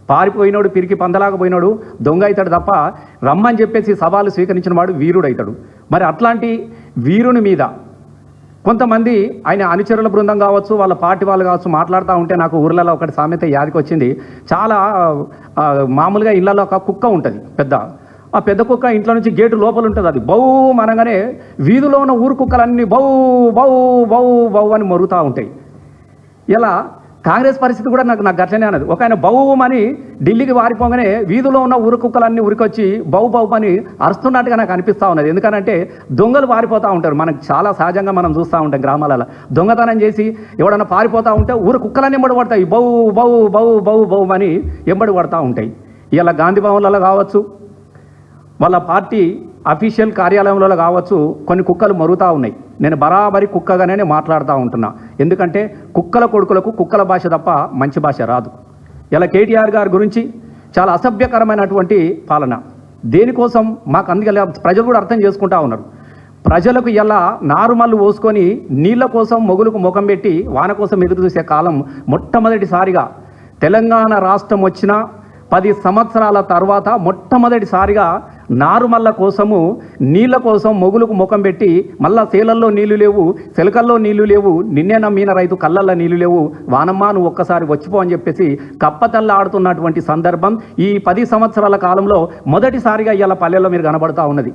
పారిపోయినోడు పిరికి పందలాగా పోయినాడు దొంగ అవుతాడు తప్ప రమ్మని చెప్పేసి సవాలు స్వీకరించిన వాడు వీరుడవుతాడు. మరి అట్లాంటి వీరుని మీద కొంతమంది ఆయన అనుచరుల బృందం కావచ్చు, వాళ్ళ పార్టీ వాళ్ళు కావచ్చు మాట్లాడుతూ ఉంటే నాకు ఊర్లలో ఒకటి సామెత యాదికి వచ్చింది. చాలా మామూలుగా ఇళ్లలో ఒక కుక్క ఉంటుంది పెద్ద, ఆ పెద్ద కుక్క ఇంట్లో నుంచి గేటు లోపల ఉంటుంది. అది బౌ అనగానే వీధిలో ఉన్న ఊరు కుక్కలన్నీ బౌ బౌ బౌ బౌ అని మొరుగుతూ ఉంటాయి. ఇలా కాంగ్రెస్ పరిస్థితి కూడా నాకు గట్లనే అన్నది. ఒక ఆయన బౌమని ఢిల్లీకి వారిపోగానే వీధిలో ఉన్న ఊరు కుక్కలన్నీ ఉరికొచ్చి బౌ బౌ అని అరుస్తున్నట్టుగా నాకు అనిపిస్తూ ఉన్నది. ఎందుకంటే దొంగలు పారిపోతూ ఉంటారు. మనకు చాలా సహజంగా మనం చూస్తూ ఉంటాం గ్రామాలలో దొంగతనం చేసి ఎవడన్నా పారిపోతూ ఉంటే ఊరు కుక్కలన్నీ ఎంబడి పడతాయి, బౌ బౌ బౌ బౌ బౌ అని ఎంబడి పడుతూ ఉంటాయి. ఇలా గాంధీ భవన్లలో కావచ్చు, వాళ్ళ పార్టీ అఫీషియల్ కార్యాలయంలో కావచ్చు కొన్ని కుక్కలు మరుగుతూ ఉన్నాయి. నేను బరాబరి కుక్కగానే మాట్లాడుతూ ఉంటున్నా. ఎందుకంటే కుక్కల కొడుకులకు కుక్కల భాష తప్ప మంచి భాష రాదు. ఇలా కేటీఆర్ గారి గురించి చాలా అసభ్యకరమైనటువంటి పాలన. దేనికోసం మాకు అందుకే ప్రజలు కూడా అర్థం చేసుకుంటా ఉన్నారు. ప్రజలకు ఇలా నారుమల్లు పోసుకొని నీళ్ళ కోసం మొగులకు ముఖం పెట్టి వాన కోసం ఎదురు చూసే కాలం మొట్టమొదటిసారిగా తెలంగాణ రాష్ట్రం వచ్చిన 10 సంవత్సరాల తర్వాత మొట్టమొదటిసారిగా నారుమల్ల కోసము నీళ్ళ కోసం మొగులకు ముఖం పెట్టి మళ్ళా సేలల్లో నీళ్లు లేవు, సెలకల్లో నీళ్లు లేవు, నిన్నే నమ్మిన రైతు కళ్ళల్లో నీళ్లు లేవు, వానమ్మా నువ్వు ఒక్కసారి వచ్చిపో అని చెప్పేసి కప్పతల్లాడుతున్నటువంటి సందర్భం ఈ 10 సంవత్సరాల కాలంలో మొదటిసారిగా ఇలా పల్లెల్లో మీరు కనబడతా ఉన్నది.